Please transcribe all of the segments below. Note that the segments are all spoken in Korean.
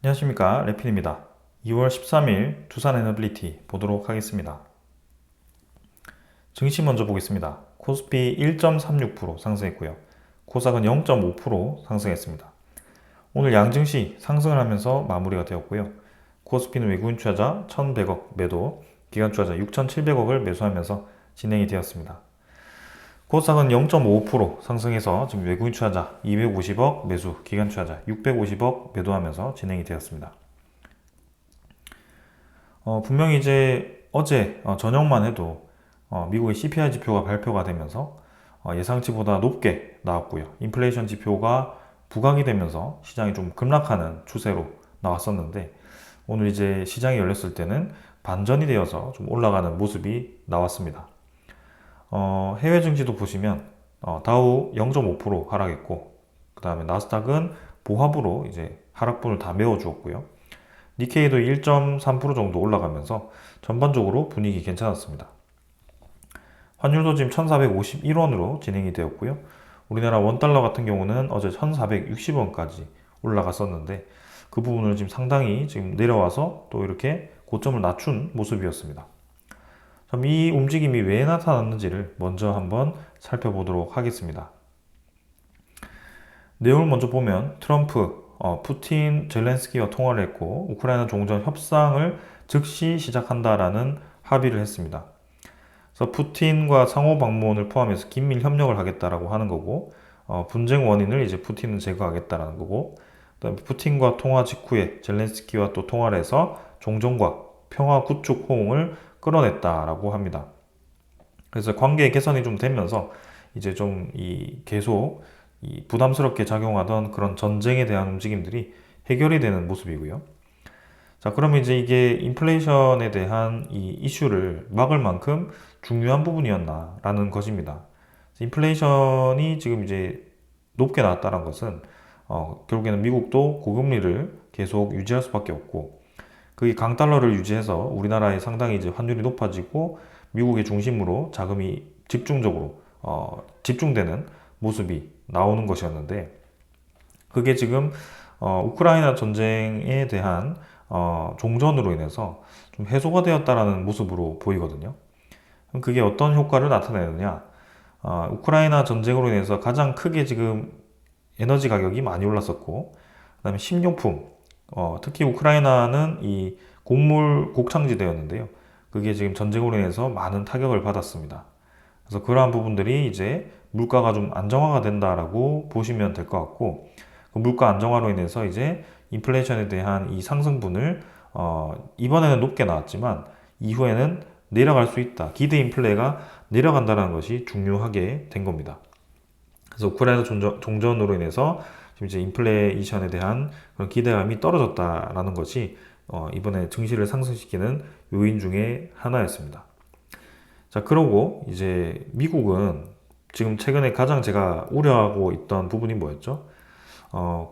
안녕하십니까, 래필입니다. 2월 13일 두산 에너빌리티 보도록 하겠습니다. 증시 먼저 보겠습니다. 코스피 1.36% 상승했고요. 코스닥은 0.5% 상승했습니다. 오늘 양증시 상승을 하면서 마무리가 되었고요. 코스피는 외국인 투자자 1,100억 매도, 기관 투자자 6,700억을 매수하면서 진행이 되었습니다. 코스닥은 0.5% 상승해서 지금 외국인 투자자 250억 매수, 기관 투자자 650억 매도하면서 진행이 되었습니다. 분명히 이제 어제 저녁만 해도 미국의 CPI 지표가 발표가 되면서 예상치보다 높게 나왔고요. 인플레이션 지표가 부각이 되면서 시장이 좀 급락하는 추세로 나왔었는데, 오늘 이제 시장이 열렸을 때는 반전이 되어서 좀 올라가는 모습이 나왔습니다. 해외 증시도 보시면 다우 0.5% 하락했고, 그 다음에 나스닥은 보합으로 이제 하락분을 다 메워주었고요. 니케이도 1.3% 정도 올라가면서 전반적으로 분위기 괜찮았습니다. 환율도 지금 1451원으로 진행이 되었고요. 우리나라 원달러 같은 경우는 어제 1460원까지 올라갔었는데, 그 부분을 지금 상당히 지금 내려와서 또 이렇게 고점을 낮춘 모습이었습니다. 그럼 이 움직임이 왜 나타났는지를 먼저 한번 살펴보도록 하겠습니다. 내용을 먼저 보면 트럼프, 푸틴, 젤렌스키와 통화를 했고 우크라이나 종전 협상을 즉시 시작한다라는 합의를 했습니다. 그래서 푸틴과 상호 방문을 포함해서 긴밀 협력을 하겠다라고 하는 거고, 분쟁 원인을 이제 푸틴은 제거하겠다라는 거고, 그다음에 푸틴과 통화 직후에 젤렌스키와 또 통화를 해서 종전과 평화 구축 호응을 끌어냈다라고 합니다. 그래서 관계 개선이 좀 되면서 이제 좀 계속 부담스럽게 작용하던 그런 전쟁에 대한 움직임들이 해결이 되는 모습이고요. 자, 그러면 이제 이게 인플레이션에 대한 이 이슈를 막을 만큼 중요한 부분이었나라는 것입니다. 인플레이션이 지금 이제 높게 나왔다는 것은 결국에는 미국도 고금리를 계속 유지할 수밖에 없고, 그게 강달러를 유지해서 우리나라에 상당히 이제 환율이 높아지고 미국의 중심으로 자금이 집중적으로 집중되는 모습이 나오는 것이었는데, 그게 지금 우크라이나 전쟁에 대한 종전으로 인해서 좀 해소가 되었다라는 모습으로 보이거든요. 그럼 그게 어떤 효과를 나타내느냐? 우크라이나 전쟁으로 인해서 가장 크게 지금 에너지 가격이 많이 올랐었고, 그다음에 식료품, 특히 우크라이나는 이 곡물 곡창지대였는데요. 그게 지금 전쟁으로 인해서 많은 타격을 받았습니다. 그래서 그러한 부분들이 이제 물가가 좀 안정화가 된다라고 보시면 될 것 같고, 그 물가 안정화로 인해서 이제 인플레이션에 대한 이 상승분을 이번에는 높게 나왔지만 이후에는 내려갈 수 있다. 기대 인플레가 내려간다는 것이 중요하게 된 겁니다. 그래서 우크라이나 종전으로 인해서 지금 이제 인플레이션에 대한 그런 기대감이 떨어졌다라는 것이 이번에 증시를 상승시키는 요인 중에 하나였습니다. 자, 그러고 이제 미국은 지금 최근에 가장 제가 우려하고 있던 부분이 뭐였죠?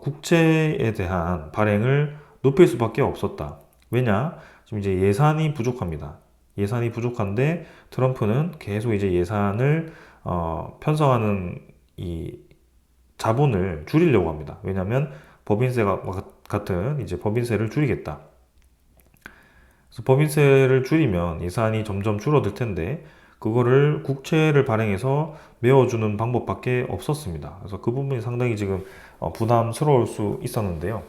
국채에 대한 발행을 높일 수밖에 없었다. 왜냐? 지금 이제 예산이 부족합니다. 예산이 부족한데 트럼프는 계속 이제 예산을 편성하는 이 자본을 줄이려고 합니다. 왜냐하면 법인세가 같은 이제 법인세를 줄이겠다. 그래서 법인세를 줄이면 예산이 점점 줄어들 텐데 그거를 국채를 발행해서 메워주는 방법밖에 없었습니다. 그래서 그 부분이 상당히 지금 부담스러울 수 있었는데요.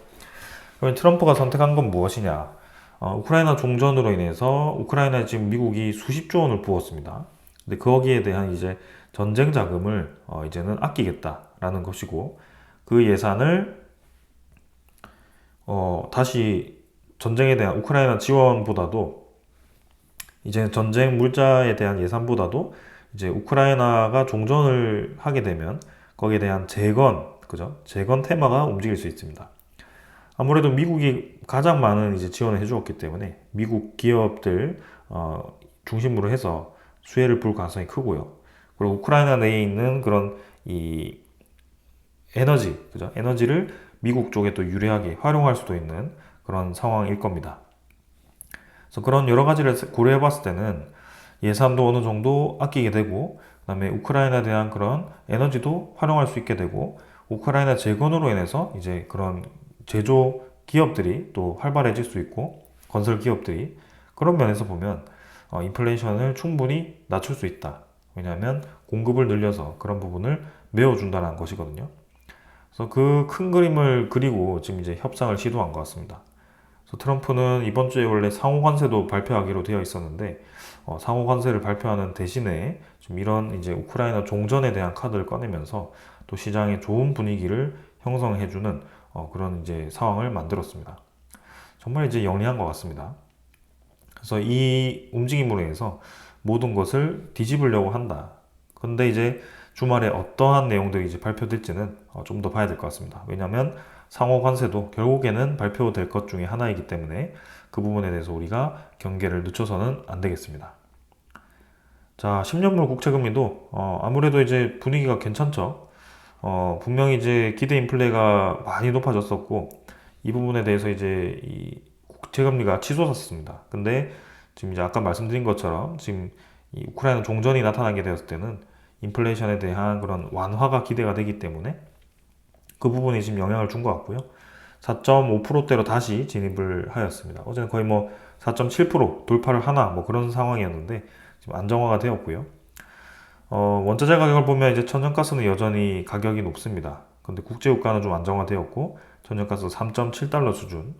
그러면 트럼프가 선택한 건 무엇이냐? 우크라이나 종전으로 인해서 우크라이나에 지금 미국이 수십조 원을 부었습니다. 근데 거기에 대한 이제 전쟁 자금을 이제는 아끼겠다라는 것이고, 그 예산을 다시 전쟁에 대한 우크라이나 지원보다도 이제 전쟁 물자에 대한 예산보다도 이제 우크라이나가 종전을 하게 되면 거기에 대한 재건, 그죠? 재건 테마가 움직일 수 있습니다. 아무래도 미국이 가장 많은 이제 지원을 해주었기 때문에 미국 기업들 중심으로 해서 수혜를 볼 가능성이 크고요. 그리고 우크라이나 내에 있는 그런 이 에너지, 그죠? 에너지를 미국 쪽에 또 유리하게 활용할 수도 있는 그런 상황일 겁니다. 그래서 그런 여러 가지를 고려해 봤을 때는 예산도 어느 정도 아끼게 되고, 그다음에 우크라이나에 대한 그런 에너지도 활용할 수 있게 되고, 우크라이나 재건으로 인해서 이제 그런 제조 기업들이 또 활발해질 수 있고 건설 기업들이 그런 면에서 보면 인플레이션을 충분히 낮출 수 있다. 왜냐하면 공급을 늘려서 그런 부분을 메워준다는 것이거든요. 그래서 그 큰 그림을 그리고 지금 이제 협상을 시도한 것 같습니다. 그래서 트럼프는 이번 주에 원래 상호 관세도 발표하기로 되어 있었는데 상호 관세를 발표하는 대신에 좀 이런 이제 우크라이나 종전에 대한 카드를 꺼내면서 또 시장에 좋은 분위기를 형성해주는 그런 이제 상황을 만들었습니다. 정말 이제 영리한 것 같습니다. 그래서 이 움직임으로 인해서 모든 것을 뒤집으려고 한다. 근데 이제 주말에 어떠한 내용들이 이제 발표될지는 좀 더 봐야 될 것 같습니다. 왜냐하면 상호 관세도 결국에는 발표될 것 중에 하나이기 때문에 그 부분에 대해서 우리가 경계를 늦춰서는 안 되겠습니다. 자, 10년물 국채금리도 아무래도 이제 분위기가 괜찮죠. 분명히 이제 기대 인플레가 많이 높아졌었고 이 부분에 대해서 이제 이 국채금리가 치솟았습니다. 근데 지금 이제 아까 말씀드린 것처럼 지금 이 우크라이나 종전이 나타나게 되었을 때는 인플레이션에 대한 그런 완화가 기대가 되기 때문에 그 부분이 지금 영향을 준 것 같고요. 4.5%대로 다시 진입을 하였습니다. 어제는 거의 뭐 4.7% 돌파를 하나 뭐 그런 상황이었는데 지금 안정화가 되었고요. 원자재 가격을 보면 이제 천연가스는 여전히 가격이 높습니다. 근데 국제유가는 좀 안정화되었고 천연가스 3.7달러 수준.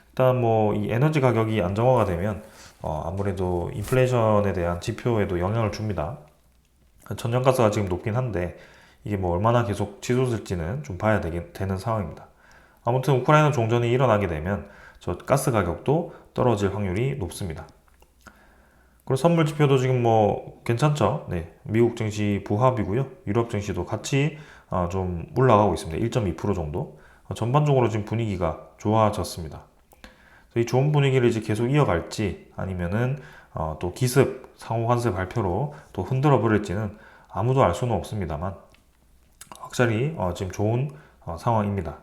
일단 뭐 이 에너지 가격이 안정화가 되면 아무래도 인플레이션에 대한 지표에도 영향을 줍니다. 천연가스가 지금 높긴 한데 이게 뭐 얼마나 계속 치솟을지는 좀 봐야 되는 상황입니다. 아무튼 우크라이나 종전이 일어나게 되면 저 가스 가격도 떨어질 확률이 높습니다. 그리고 선물 지표도 지금 뭐 괜찮죠? 네, 미국 증시 부합이고요. 유럽 증시도 같이 좀 올라가고 있습니다. 1.2% 정도. 전반적으로 지금 분위기가 좋아졌습니다. 이 좋은 분위기를 이제 계속 이어갈지 아니면은 또 기습 상호 관세 발표로 또 흔들어 버릴지는 아무도 알 수는 없습니다만 확실히 지금 좋은 상황입니다.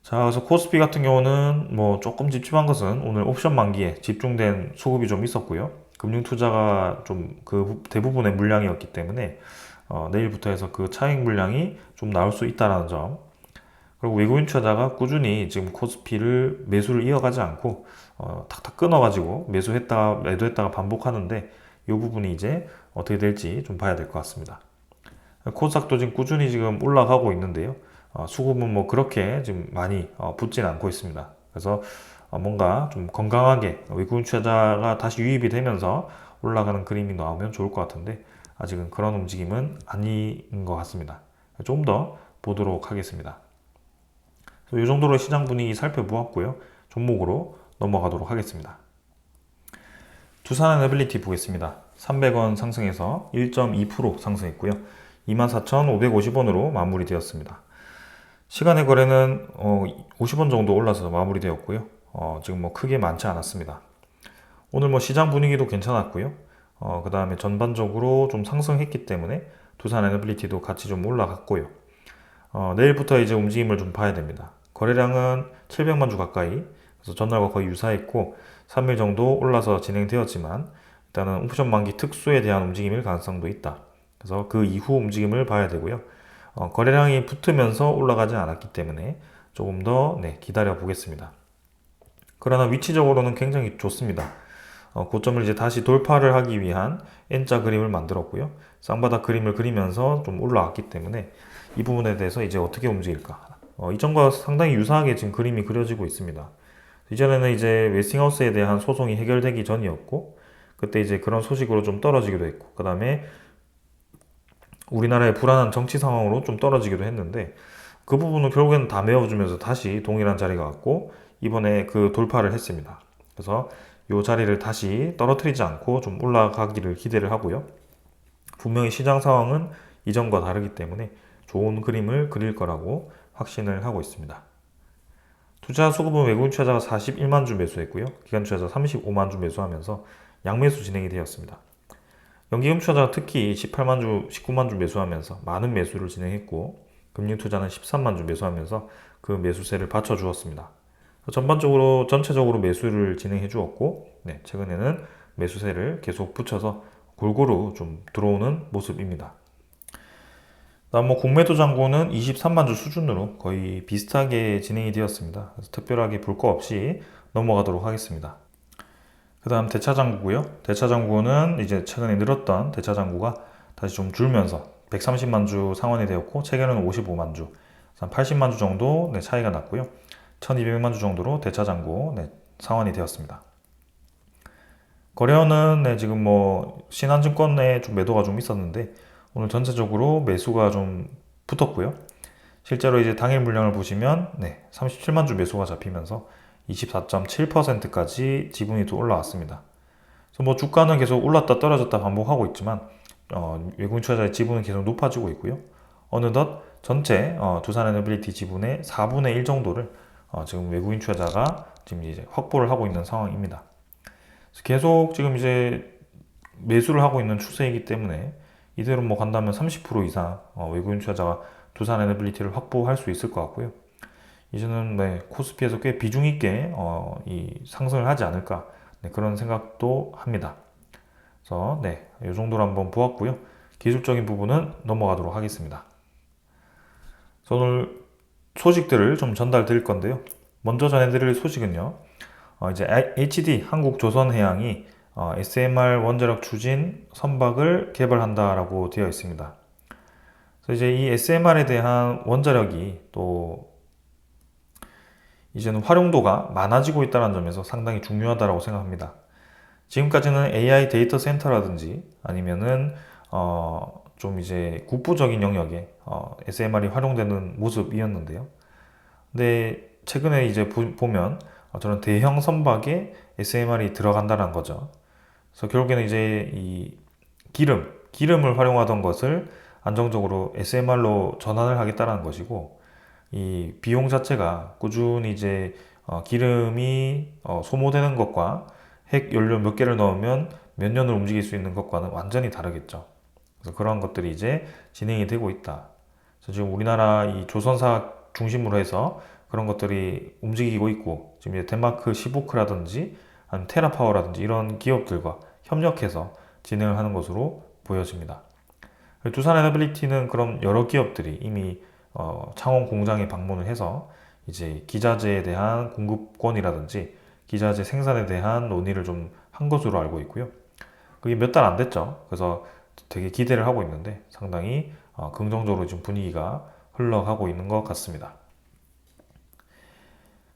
자, 그래서 코스피 같은 경우는 뭐 조금 찝찝한 것은 오늘 옵션 만기에 집중된 수급이 좀 있었고요. 금융투자가 좀 그 대부분의 물량이었기 때문에 내일부터 해서 그 차익 물량이 좀 나올 수 있다는 점. 그리고 외국인 투자자가 꾸준히 지금 코스피를 매수를 이어가지 않고 탁탁 끊어가지고 매수했다가 매도했다가 반복하는데 이 부분이 이제 어떻게 될지 좀 봐야 될 것 같습니다. 코스닥도 지금 꾸준히 지금 올라가고 있는데요. 수급은 뭐 그렇게 지금 많이 붙진 않고 있습니다. 그래서 뭔가 좀 건강하게 외국인 투자자가 다시 유입이 되면서 올라가는 그림이 나오면 좋을 것 같은데 아직은 그런 움직임은 아닌 것 같습니다. 좀 더 보도록 하겠습니다. 이 정도로 시장 분위기 살펴보았고요. 종목으로 넘어가도록 하겠습니다. 두산에너빌리티 보겠습니다. 300원 상승해서 1.2% 상승했고요. 24,550원으로 마무리되었습니다. 시간의 거래는 50원 정도 올라서 마무리되었고요. 지금 뭐 크게 많지 않았습니다. 오늘 뭐 시장 분위기도 괜찮았고요. 그 다음에 전반적으로 좀 상승했기 때문에 두산에너빌리티도 같이 좀 올라갔고요. 내일부터 이제 움직임을 좀 봐야 됩니다. 거래량은 700만 주 가까이, 그래서 전날과 거의 유사했고 3일 정도 올라서 진행되었지만 일단은 옵션 만기 특수에 대한 움직임일 가능성도 있다. 그래서 그 이후 움직임을 봐야 되고요. 거래량이 붙으면서 올라가지 않았기 때문에 조금 더 기다려 보겠습니다. 그러나 위치적으로는 굉장히 좋습니다. 고점을 이제 다시 돌파를 하기 위한 N자 그림을 만들었고요. 쌍바닥 그림을 그리면서 좀 올라왔기 때문에 이 부분에 대해서 이제 어떻게 움직일까? 이전과 상당히 유사하게 지금 그림이 그려지고 있습니다. 이전에는 이제 웨스팅하우스에 대한 소송이 해결되기 전이었고, 그때 이제 그런 소식으로 좀 떨어지기도 했고, 그 다음에 우리나라의 불안한 정치 상황으로 좀 떨어지기도 했는데, 그 부분은 결국에는 다 메워주면서 다시 동일한 자리가 왔고, 이번에 그 돌파를 했습니다. 그래서 이 자리를 다시 떨어뜨리지 않고 좀 올라가기를 기대를 하고요. 분명히 시장 상황은 이전과 다르기 때문에 좋은 그림을 그릴 거라고 확신을 하고 있습니다. 투자 수급은 외국인 투자자가 41만 주 매수했고요. 기관 투자자 35만 주 매수하면서 양매수 진행이 되었습니다. 연기금 투자자가 특히 18만 주, 19만 주 매수하면서 많은 매수를 진행했고 금융 투자는 13만 주 매수하면서 그 매수세를 받쳐주었습니다. 전반적으로 전체적으로 매수를 진행해 주었고 최근에는 매수세를 계속 붙여서 골고루 좀 들어오는 모습입니다. 다음 공매도 잔고는 23만 주 수준으로 거의 비슷하게 진행이 되었습니다. 그래서 특별하게 볼 거 없이 넘어가도록 하겠습니다. 그 다음 대차 잔고고요. 대차 잔고는 이제 최근에 늘었던 대차 잔고가 다시 좀 줄면서 130만 주 상환이 되었고, 최근에는 55만 주, 한 80만 주 정도 차이가 났고요. 1200만 주 정도로 대차 잔고 상환이 되었습니다. 거래원은 지금 신한증권 내에 좀 매도가 좀 있었는데, 오늘 전체적으로 매수가 좀 붙었고요. 실제로 이제 당일 물량을 보시면 37만 주 매수가 잡히면서 24.7%까지 지분이 또 올라왔습니다. 그래서 주가는 계속 올랐다 떨어졌다 반복하고 있지만 외국인 투자자의 지분은 계속 높아지고 있고요. 어느덧 전체 두산에너빌리티 지분의 4분의 1 정도를 지금 외국인 투자자가 지금 이제 확보를 하고 있는 상황입니다. 계속 지금 이제 매수를 하고 있는 추세이기 때문에 이대로 간다면 30% 이상 외국인 투자자가 두산에너빌리티를 확보할 수 있을 것 같고요. 이제는 코스피에서 꽤 비중 있게 이 상승을 하지 않을까 그런 생각도 합니다. 그래서 이 정도로 한번 보았고요. 기술적인 부분은 넘어가도록 하겠습니다. 오늘 소식들을 좀 전달 드릴 건데요. 먼저 전해드릴 소식은요. 이제 HD 한국조선해양이 SMR 원자력 추진 선박을 개발한다라고 되어 있습니다. 그래서 이제 이 SMR에 대한 원자력이 또 이제는 활용도가 많아지고 있다는 점에서 상당히 중요하다고 생각합니다. 지금까지는 AI 데이터 센터라든지 아니면은 좀 이제 국부적인 영역에 SMR이 활용되는 모습이었는데요. 근데 최근에 이제 보면 저런 대형 선박에 SMR이 들어간다는 거죠. 그래서 결국에는 이제 이 기름을 활용하던 것을 안정적으로 SMR로 전환을 하겠다는 것이고, 이 비용 자체가 꾸준히 이제 기름이 소모되는 것과 핵 연료 몇 개를 넣으면 몇 년을 움직일 수 있는 것과는 완전히 다르겠죠. 그래서 그러한 것들이 이제 진행이 되고 있다. 그래서 지금 우리나라 이 조선사 중심으로 해서 그런 것들이 움직이고 있고, 지금 이제 덴마크 시보크라든지 아니면 테라파워라든지 이런 기업들과 협력해서 진행을 하는 것으로 보여집니다. 두산에너빌리티는 그런 여러 기업들이 이미 창원 공장에 방문을 해서 이제 기자재에 대한 공급권이라든지 기자재 생산에 대한 논의를 좀 한 것으로 알고 있고요. 그게 몇 달 안 됐죠. 그래서 되게 기대를 하고 있는데 상당히 긍정적으로 지금 분위기가 흘러가고 있는 것 같습니다.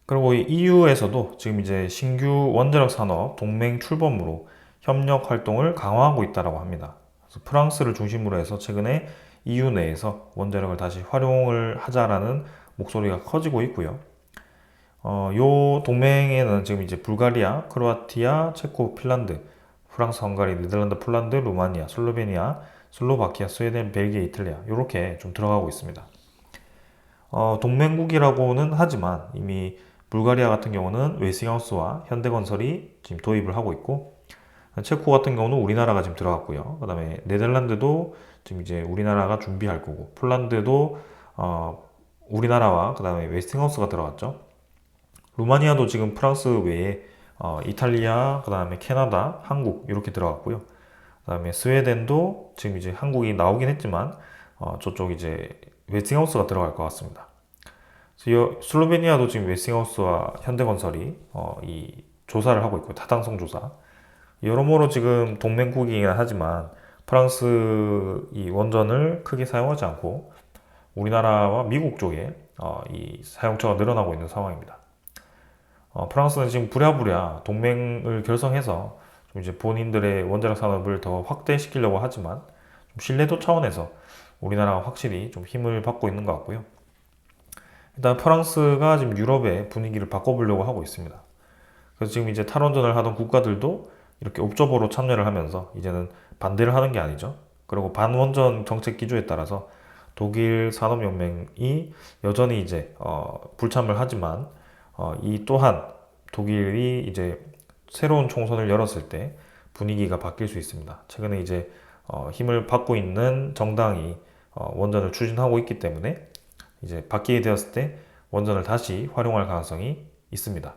그리고 EU에서도 지금 이제 신규 원자력 산업 동맹 출범으로 협력 활동을 강화하고 있다고 합니다. 그래서 프랑스를 중심으로 해서 최근에 EU 내에서 원자력을 다시 활용을 하자라는 목소리가 커지고 있고요. 요 동맹에는 지금 이제 불가리아, 크로아티아, 체코, 핀란드, 프랑스, 헝가리, 네덜란드, 폴란드, 루마니아, 슬로베니아, 슬로바키아, 스웨덴, 벨기에, 이탈리아 이렇게 좀 들어가고 있습니다. 동맹국이라고는 하지만 이미 불가리아 같은 경우는 웨스팅하우스와 현대건설이 지금 도입을 하고 있고, 체코 같은 경우는 우리나라가 지금 들어갔고요. 그 다음에 네덜란드도 지금 이제 우리나라가 준비할 거고, 폴란드도 우리나라와 그 다음에 웨스팅하우스가 들어갔죠. 루마니아도 지금 프랑스 외에 이탈리아, 그 다음에 캐나다, 한국 이렇게 들어갔고요. 그 다음에 스웨덴도 지금 이제 한국이 나오긴 했지만 저쪽 이제 웨스팅하우스가 들어갈 것 같습니다. 그래서 슬로베니아도 지금 웨스팅하우스와 현대건설이 이 조사를 하고 있고, 타당성 조사. 여러모로 지금 동맹국이긴 하지만 프랑스 이 원전을 크게 사용하지 않고 우리나라와 미국 쪽에 이 사용처가 늘어나고 있는 상황입니다. 프랑스는 지금 부랴부랴 동맹을 결성해서 좀 이제 본인들의 원자력 산업을 더 확대시키려고 하지만 좀 신뢰도 차원에서 우리나라가 확실히 좀 힘을 받고 있는 것 같고요. 일단 프랑스가 지금 유럽의 분위기를 바꿔보려고 하고 있습니다. 그래서 지금 이제 탈원전을 하던 국가들도 이렇게 옵저버로 참여를 하면서 이제는 반대를 하는 게 아니죠. 그리고 반원전 정책 기조에 따라서 독일 산업연맹이 여전히 이제 불참을 하지만 이 또한 독일이 이제 새로운 총선을 열었을 때 분위기가 바뀔 수 있습니다. 최근에 이제 힘을 받고 있는 정당이 원전을 추진하고 있기 때문에 이제 바뀌게 되었을 때 원전을 다시 활용할 가능성이 있습니다.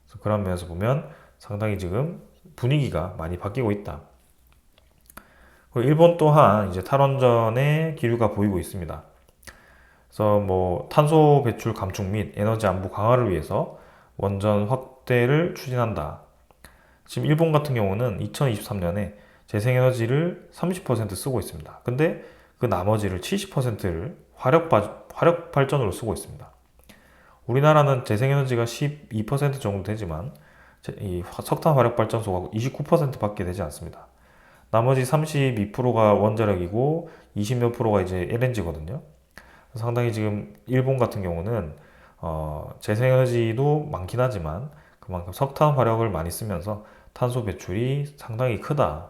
그래서 그런 면에서 보면 상당히 지금 분위기가 많이 바뀌고 있다. 그리고 일본 또한 이제 탈원전의 기류가 보이고 있습니다. 그래서 뭐 탄소 배출 감축 및 에너지 안보 강화를 위해서 원전 확대를 추진한다. 지금 일본 같은 경우는 2023년에 재생에너지를 30% 쓰고 있습니다. 근데 그 나머지를 70%를 화력 발전으로 쓰고 있습니다. 우리나라는 재생에너지가 12% 정도 되지만 이 석탄 화력 발전소가 29%밖에 되지 않습니다. 나머지 32%가 원자력이고 20몇 프로가 이제 LNG거든요. 상당히 지금 일본 같은 경우는 재생에너지도 많긴 하지만 그만큼 석탄 화력을 많이 쓰면서 탄소 배출이 상당히 크다.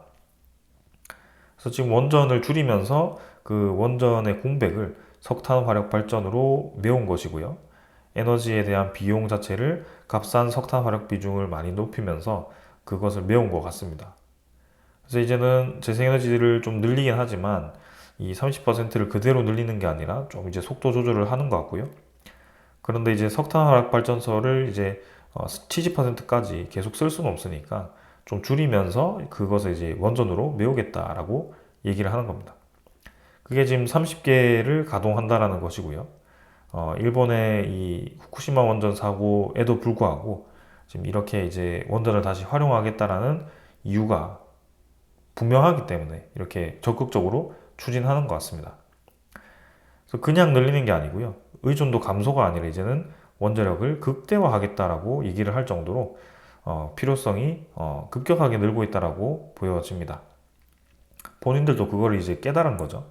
그래서 지금 원전을 줄이면서 그 원전의 공백을 석탄 화력 발전으로 메운 것이고요. 에너지에 대한 비용 자체를 값싼 석탄 화력 비중을 많이 높이면서 그것을 메운 것 같습니다. 그래서 이제는 재생에너지를 좀 늘리긴 하지만 이 30%를 그대로 늘리는 게 아니라 좀 이제 속도 조절을 하는 것 같고요. 그런데 이제 석탄 화력 발전소를 이제 70%까지 계속 쓸 수는 없으니까 좀 줄이면서 그것을 이제 원전으로 메우겠다라고 얘기를 하는 겁니다. 그게 지금 30개를 가동한다라는 것이고요. 일본의 이 후쿠시마 원전 사고에도 불구하고 지금 이렇게 이제 원전을 다시 활용하겠다라는 이유가 분명하기 때문에 이렇게 적극적으로 추진하는 것 같습니다. 그래서 그냥 늘리는 게 아니고요. 의존도 감소가 아니라 이제는 원자력을 극대화하겠다라고 얘기를 할 정도로 필요성이 급격하게 늘고 있다라고 보여집니다. 본인들도 그걸 이제 깨달은 거죠.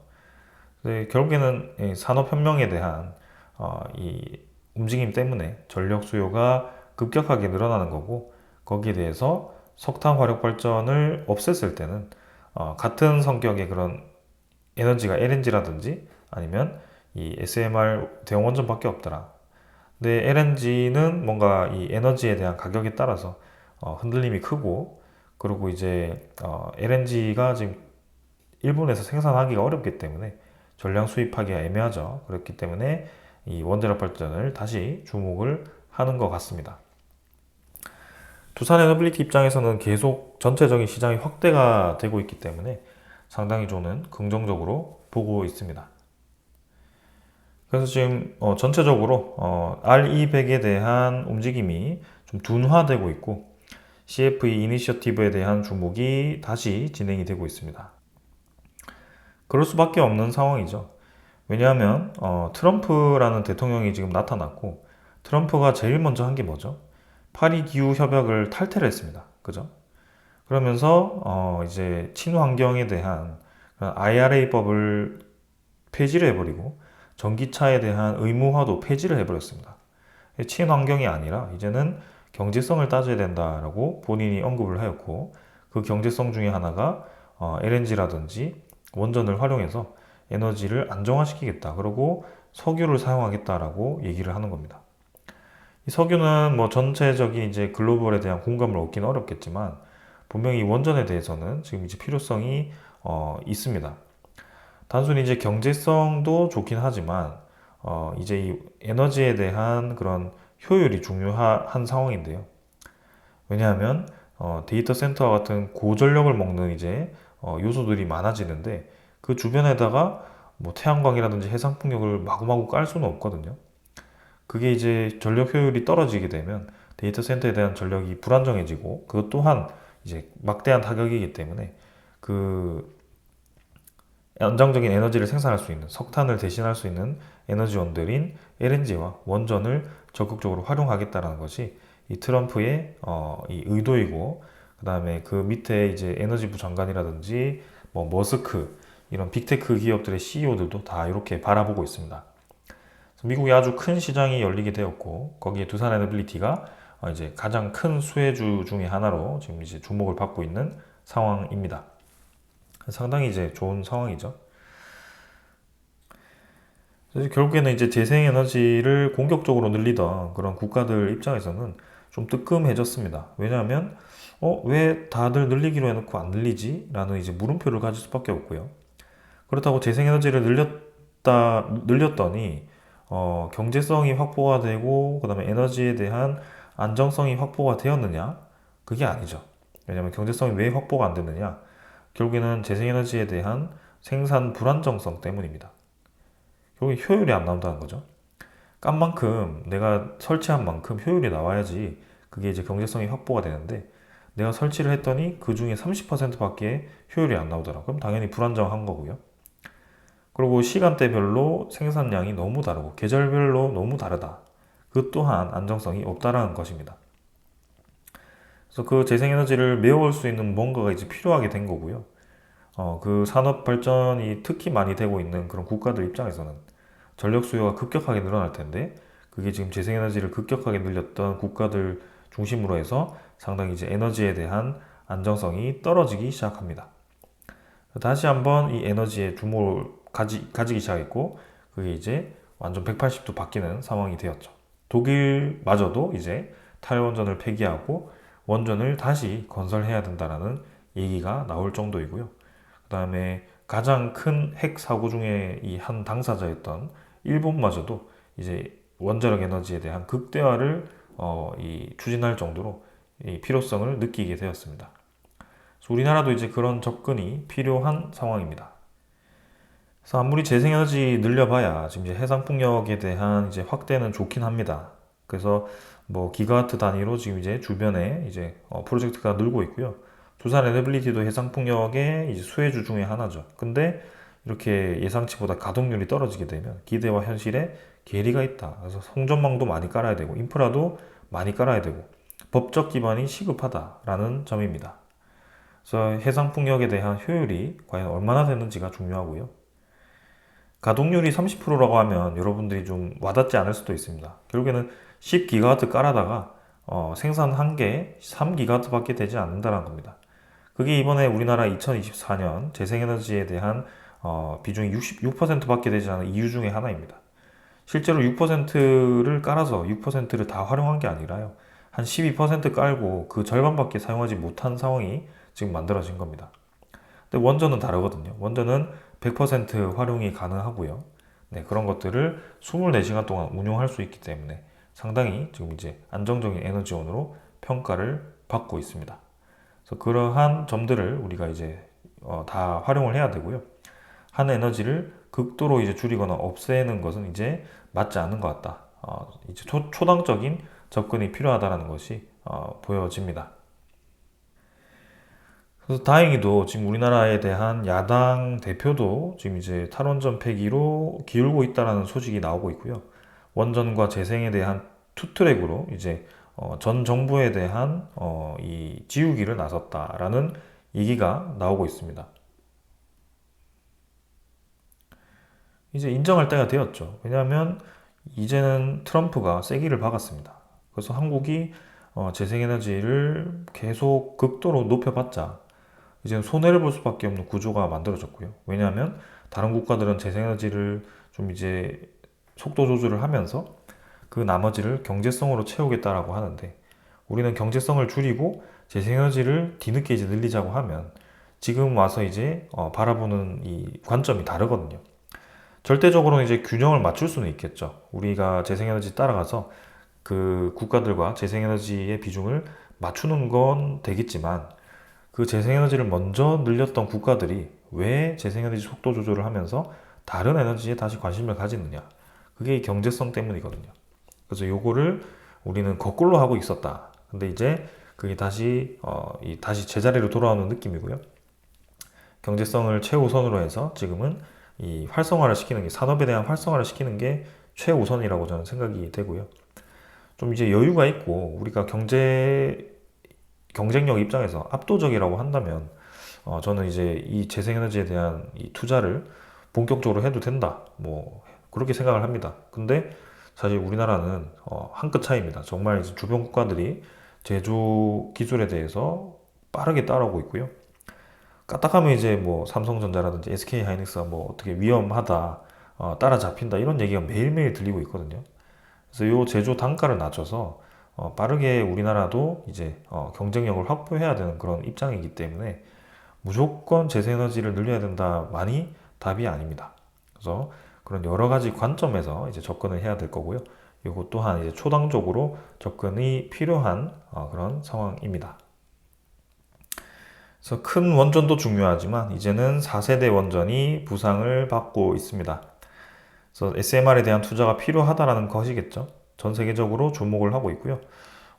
결국에는 이 산업혁명에 대한 이 움직임 때문에 전력 수요가 급격하게 늘어나는 거고 거기에 대해서 석탄 화력 발전을 없앴을 때는 같은 성격의 그런 에너지가 LNG라든지 아니면 이 SMR 대형 원전밖에 없더라. 근데 LNG는 뭔가 이 에너지에 대한 가격에 따라서 흔들림이 크고 그리고 이제 LNG가 지금 일본에서 생산하기가 어렵기 때문에 전량 수입하기가 애매하죠. 그렇기 때문에 이 원자력 발전을 다시 주목을 하는 것 같습니다. 두산 에너빌리티 입장에서는 계속 전체적인 시장이 확대가 되고 있기 때문에 상당히 저는 긍정적으로 보고 있습니다. 그래서 지금 전체적으로 RE100에 대한 움직임이 좀 둔화되고 있고 CFE 이니셔티브에 대한 주목이 다시 진행이 되고 있습니다. 그럴 수밖에 없는 상황이죠. 왜냐하면 트럼프라는 대통령이 지금 나타났고 트럼프가 제일 먼저 한 게 뭐죠? 파리 기후 협약을 탈퇴를 했습니다. 그죠? 그러면서 이제 친환경에 대한 IRA법을 폐지를 해버리고 전기차에 대한 의무화도 폐지를 해버렸습니다. 친환경이 아니라 이제는 경제성을 따져야 된다라고 본인이 언급을 하였고 그 경제성 중에 하나가 LNG라든지 원전을 활용해서 에너지를 안정화시키겠다. 그리고 석유를 사용하겠다라고 얘기를 하는 겁니다. 이 석유는 뭐 전체적인 이제 글로벌에 대한 공감을 얻기는 어렵겠지만 분명히 원전에 대해서는 지금 이제 필요성이 있습니다. 단순히 이제 경제성도 좋긴 하지만 이제 이 에너지에 대한 그런 효율이 중요한 상황인데요. 왜냐하면 데이터 센터와 같은 고전력을 먹는 이제 요소들이 많아지는데 그 주변에다가 뭐 태양광이라든지 해상풍력을 마구마구 깔 수는 없거든요. 그게 이제 전력 효율이 떨어지게 되면 데이터 센터에 대한 전력이 불안정해지고 그것 또한 이제 막대한 타격이기 때문에 그 안정적인 에너지를 생산할 수 있는 석탄을 대신할 수 있는 에너지원들인 LNG와 원전을 적극적으로 활용하겠다라는 것이 이 트럼프의 이 의도이고 그다음에 그 밑에 이제 에너지부 장관이라든지 뭐 머스크 이런 빅테크 기업들의 CEO들도 다 이렇게 바라보고 있습니다. 미국이 아주 큰 시장이 열리게 되었고 거기에 두산 에너빌리티가 이제 가장 큰 수혜주 중에 하나로 지금 이제 주목을 받고 있는 상황입니다. 상당히 이제 좋은 상황이죠. 그래서 결국에는 이제 재생에너지를 공격적으로 늘리던 그런 국가들 입장에서는 좀 뜨끔해졌습니다. 왜냐하면 왜 다들 늘리기로 해놓고 안 늘리지? 라는 이제 물음표를 가질 수밖에 없고요. 그렇다고 재생에너지를 늘렸더니 경제성이 확보가 되고 그다음에 에너지에 대한 안정성이 확보가 되었느냐? 그게 아니죠. 왜냐하면 경제성이 왜 확보가 안 됐느냐? 결국에는 재생에너지에 대한 생산 불안정성 때문입니다. 결국에 효율이 안 나온다는 거죠. 깐 만큼 내가 설치한 만큼 효율이 나와야지 그게 이제 경제성이 확보가 되는데 내가 설치를 했더니 그 중에 30%밖에 효율이 안 나오더라. 그럼 당연히 불안정한 거고요. 그리고 시간대별로 생산량이 너무 다르고 계절별로 너무 다르다. 그 또한 안정성이 없다라는 것입니다. 그래서 그 재생에너지를 메워올 수 있는 뭔가가 이제 필요하게 된 거고요. 그 산업 발전이 특히 많이 되고 있는 그런 국가들 입장에서는 전력 수요가 급격하게 늘어날 텐데 그게 지금 재생에너지를 급격하게 늘렸던 국가들 중심으로 해서 상당히 이제 에너지에 대한 안정성이 떨어지기 시작합니다. 다시 한번 이 에너지에 주목을 가지기 시작했고 그게 이제 완전 180도 바뀌는 상황이 되었죠. 독일마저도 이제 탈원전을 폐기하고 원전을 다시 건설해야 된다라는 얘기가 나올 정도이고요. 그 다음에 가장 큰 핵 사고 중에 이 한 당사자였던 일본마저도 이제 원자력 에너지에 대한 극대화를 추진할 정도로 이 필요성을 느끼게 되었습니다. 그래서 우리나라도 이제 그런 접근이 필요한 상황입니다. 그래서 아무리 재생에너지 늘려봐야 지금 이제 해상풍력에 대한 이제 확대는 좋긴 합니다. 그래서 뭐 기가와트 단위로 지금 이제 주변에 이제 프로젝트가 늘고 있고요. 두산 에너빌리티도 해상풍력의 이제 수혜주 중에 하나죠. 근데 이렇게 예상치보다 가동률이 떨어지게 되면 기대와 현실에 괴리가 있다. 그래서 송전망도 많이 깔아야 되고 인프라도 많이 깔아야 되고 법적 기반이 시급하다라는 점입니다. 그래서 해상풍력에 대한 효율이 과연 얼마나 되는지가 중요하고요. 가동률이 30%라고 하면 여러분들이 좀 와닿지 않을 수도 있습니다. 결국에는 10기가와트 깔아다가 생산한 게 3기가와트밖에 되지 않는다는 겁니다. 그게 이번에 우리나라 2024년 재생에너지에 대한 비중이 66%밖에 되지 않은 이유 중에 하나입니다. 실제로 6%를 깔아서 6%를 다 활용한 게 아니라요. 한 12% 깔고 그 절반밖에 사용하지 못한 상황이 지금 만들어진 겁니다. 근데 원전은 다르거든요. 원전은 100% 활용이 가능하고요. 네, 그런 것들을 24시간 동안 운용할 수 있기 때문에 상당히 지금 이제 안정적인 에너지원으로 평가를 받고 있습니다. 그래서 그러한 점들을 우리가 이제 다 활용을 해야 되고요. 한 에너지를 극도로 이제 줄이거나 없애는 것은 이제 맞지 않는 것 같다. 이제 초당적인 접근이 필요하다는 것이 보여집니다. 그래서 다행히도 지금 우리나라에 대한 야당 대표도 지금 이제 탈원전 폐기로 기울고 있다라는 소식이 나오고 있고요. 원전과 재생에 대한 투트랙으로 이제 전 정부에 대한 이 지우기를 나섰다라는 얘기가 나오고 있습니다. 이제 인정할 때가 되었죠. 왜냐하면 이제는 트럼프가 세기를 박았습니다. 그래서 한국이 재생에너지를 계속 극도로 높여봤자 이제 손해를 볼 수밖에 없는 구조가 만들어졌고요. 왜냐하면 다른 국가들은 재생에너지를 좀 이제 속도 조절을 하면서 그 나머지를 경제성으로 채우겠다라고 하는데 우리는 경제성을 줄이고 재생에너지를 뒤늦게 이제 늘리자고 하면 지금 와서 이제 바라보는 이 관점이 다르거든요. 절대적으로는 이제 균형을 맞출 수는 있겠죠. 우리가 재생에너지 따라가서 그 국가들과 재생에너지의 비중을 맞추는 건 되겠지만 그 재생에너지를 먼저 늘렸던 국가들이 왜 재생에너지 속도 조절을 하면서 다른 에너지에 다시 관심을 가지느냐. 그게 경제성 때문이거든요. 그래서 요거를 우리는 거꾸로 하고 있었다. 근데 이제 그게 다시 제자리로 돌아오는 느낌이고요. 경제성을 최우선으로 해서 지금은 이 활성화를 시키는 게, 산업에 대한 활성화를 시키는 게 최우선이라고 저는 생각이 되고요. 좀 이제 여유가 있고 우리가 경쟁력 입장에서 압도적이라고 한다면 저는 이제 이 재생에너지에 대한 이 투자를 본격적으로 해도 된다. 뭐 그렇게 생각을 합니다. 근데 사실 우리나라는 한 끗 차이입니다. 정말 이제 주변 국가들이 제조 기술에 대해서 빠르게 따라오고 있고요. 까딱하면 이제 뭐 삼성전자라든지 SK하이닉스가 뭐 어떻게 위험하다, 따라잡힌다 이런 얘기가 매일매일 들리고 있거든요. 그래서 요 제조 단가를 낮춰서 빠르게 우리나라도 이제 경쟁력을 확보해야 되는 그런 입장이기 때문에 무조건 재생에너지를 늘려야 된다만이 답이 아닙니다. 그래서 그런 여러 가지 관점에서 이제 접근을 해야 될 거고요. 이것 또한 이제 초당적으로 접근이 필요한 그런 상황입니다. 그래서 큰 원전도 중요하지만 이제는 4세대 원전이 부상을 받고 있습니다. 그래서 SMR에 대한 투자가 필요하다라는 것이겠죠. 전 세계적으로 주목을 하고 있고요.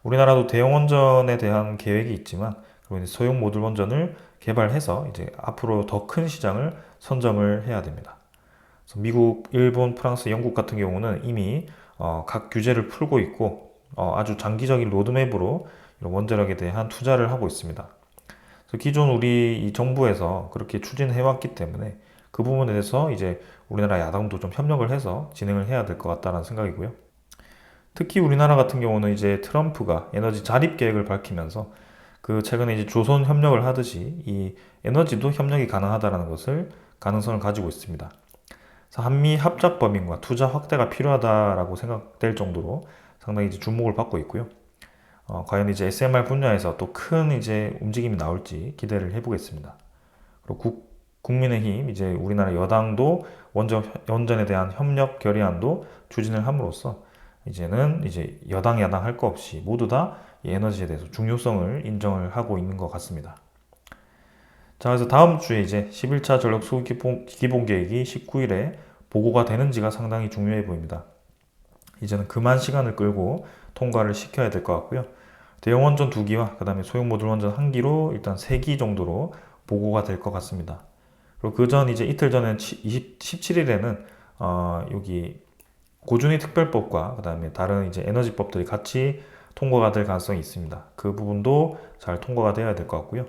우리나라도 대형 원전에 대한 계획이 있지만 그리고 이제 소형 모듈 원전을 개발해서 이제 앞으로 더 큰 시장을 선점을 해야 됩니다. 그래서 미국, 일본, 프랑스, 영국 같은 경우는 이미 각 규제를 풀고 있고 아주 장기적인 로드맵으로 이런 원자력에 대한 투자를 하고 있습니다. 그래서 기존 우리 이 정부에서 그렇게 추진해 왔기 때문에 그 부분에 대해서 이제 우리나라 야당도 좀 협력을 해서 진행을 해야 될 것 같다는 생각이고요. 특히 우리나라 같은 경우는 이제 트럼프가 에너지 자립 계획을 밝히면서 그 최근에 이제 조선 협력을 하듯이 이 에너지도 협력이 가능하다는 것을 가능성을 가지고 있습니다. 그래서 한미 합작 범위과 투자 확대가 필요하다라고 생각될 정도로 상당히 이제 주목을 받고 있고요. 과연 이제 SMR 분야에서 또 큰 이제 움직임이 나올지 기대를 해보겠습니다. 그리고 국민의힘 이제 우리나라 여당도 원전에 대한 협력 결의안도 추진을 함으로써 이제는 이제 여당 야당 할 거 없이 모두 다 이 에너지에 대해서 중요성을 인정을 하고 있는 것 같습니다. 자, 그래서 다음 주에 이제 11차 전력 수급 기본 계획이 19일에 보고가 되는지가 상당히 중요해 보입니다. 이제는 그만 시간을 끌고 통과를 시켜야 될 것 같고요. 대형 원전 2기와 그다음에 소형 모듈 원전 1기로 일단 3기 정도로 보고가 될 것 같습니다. 그리고 그 전 이제 이틀 전에 17일에는 여기 고준위 특별법과 그다음에 다른 이제 에너지법들이 같이 통과가 될 가능성이 있습니다. 그 부분도 잘 통과가 돼야 될 것 같고요.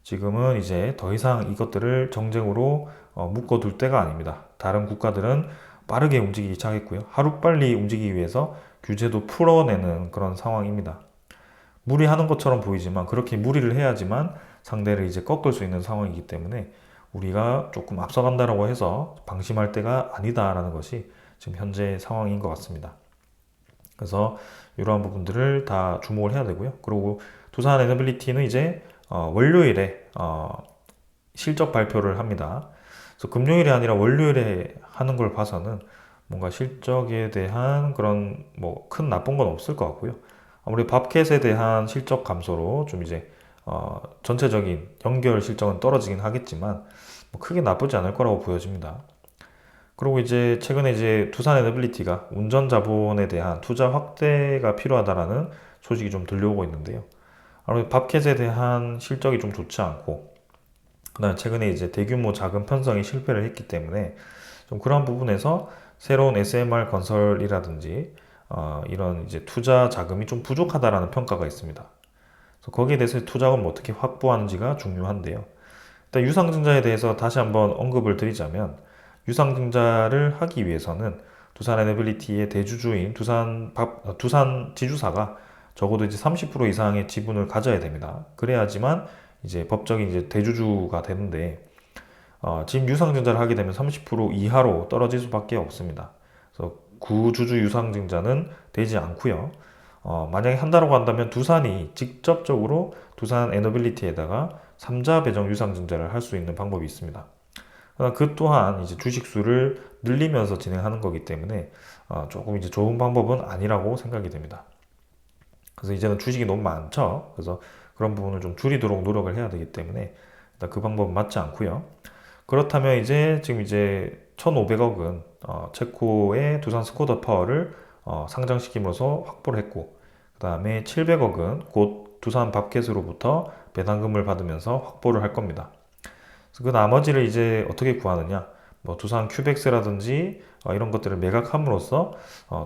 지금은 이제 더 이상 이것들을 정쟁으로 묶어둘 때가 아닙니다. 다른 국가들은 빠르게 움직이기 시작했고요. 하루빨리 움직이기 위해서 규제도 풀어내는 그런 상황입니다. 무리하는 것처럼 보이지만 그렇게 무리를 해야지만 상대를 이제 꺾을 수 있는 상황이기 때문에 우리가 조금 앞서간다라고 해서 방심할 때가 아니다라는 것이 지금 현재 상황인 것 같습니다. 그래서 이러한 부분들을 다 주목을 해야 되고요. 그리고 두산 에너빌리티는 이제 월요일에 실적 발표를 합니다. 그래서 금요일이 아니라 월요일에 하는 걸 봐서는 뭔가 실적에 대한 그런 뭐 큰 나쁜 건 없을 것 같고요. 아무래도 밥캣에 대한 실적 감소로 좀 이제 전체적인 연결 실적은 떨어지긴 하겠지만 뭐 크게 나쁘지 않을 거라고 보여집니다. 그리고 이제 최근에 이제 두산 에너빌리티가 운전 자본에 대한 투자 확대가 필요하다라는 소식이 좀 들려오고 있는데요. 아무래도 밥캣에 대한 실적이 좀 좋지 않고, 그다음에 최근에 이제 대규모 자금 편성이 실패를 했기 때문에 좀 그런 부분에서 새로운 SMR 건설이라든지 이런 이제 투자 자금이 좀 부족하다라는 평가가 있습니다. 그래서 거기에 대해서 투자금을 어떻게 확보하는지가 중요한데요. 일단 유상증자에 대해서 다시 한번 언급을 드리자면 유상증자를 하기 위해서는 두산 에너빌리티의 대주주인 두산 지주사가 적어도 이제 30% 이상의 지분을 가져야 됩니다. 그래야지만 이제 법적인 이제 대주주가 되는데 지금 유상증자를 하게 되면 30% 이하로 떨어질 수밖에 없습니다. 그래서 구주주 유상증자는 되지 않고요. 만약에 한다고 한다면 두산이 직접적으로 두산 에너빌리티에다가 3자 배정 유상증자를 할 수 있는 방법이 있습니다. 그 또한 이제 주식수를 늘리면서 진행하는 거기 때문에 조금 이제 좋은 방법은 아니라고 생각이 됩니다. 그래서 이제는 주식이 너무 많죠. 그래서 그런 부분을 좀 줄이도록 노력을 해야 되기 때문에 일단 그 방법은 맞지 않고요. 그렇다면 이제 지금 이제 1,500억은 체코의 두산 스코더 파워를 상장시킴으로써 확보를 했고, 그 다음에 700억은 곧 두산 밥켓으로부터 배당금을 받으면서 확보를 할 겁니다. 그래서 그 나머지를 이제 어떻게 구하느냐? 뭐 두산 큐벡스라든지 이런 것들을 매각함으로써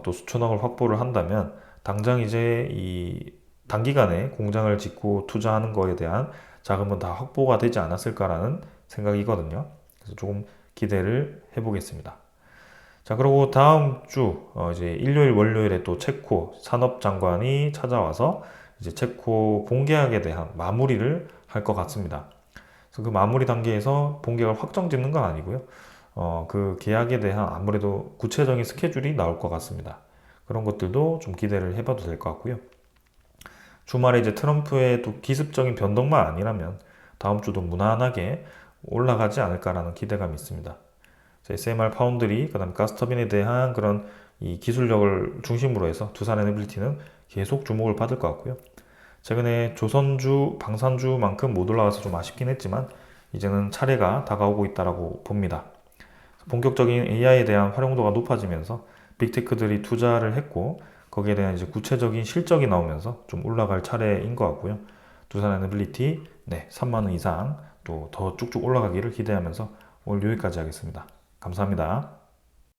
또 수천억을 확보를 한다면 당장 이제 이 단기간에 공장을 짓고 투자하는 거에 대한 자금은 다 확보가 되지 않았을까라는 생각이거든요. 그래서 조금 기대를 해보겠습니다. 자, 그리고 다음 주 이제 일요일, 월요일에 또 체코 산업장관이 찾아와서 이제 체코 본계약에 대한 마무리를 할 것 같습니다. 그래서 그 마무리 단계에서 본계약을 확정 짓는 건 아니고요. 그 계약에 대한 아무래도 구체적인 스케줄이 나올 것 같습니다. 그런 것들도 좀 기대를 해봐도 될 것 같고요. 주말에 이제 트럼프의 또 기습적인 변동만 아니라면 다음 주도 무난하게 올라가지 않을까라는 기대감이 있습니다. SMR 파운드리, 그다음 가스터빈에 대한 그런 이 기술력을 중심으로 해서 두산 에너빌리티는 계속 주목을 받을 것 같고요. 최근에 조선주, 방산주만큼 못 올라가서 좀 아쉽긴 했지만 이제는 차례가 다가오고 있다라고 봅니다. 본격적인 AI에 대한 활용도가 높아지면서 빅테크들이 투자를 했고 거기에 대한 이제 구체적인 실적이 나오면서 좀 올라갈 차례인 것 같고요. 두산 애너빌리티 3만 원 이상 또 더 쭉쭉 올라가기를 기대하면서 오늘 여기까지 하겠습니다. 감사합니다.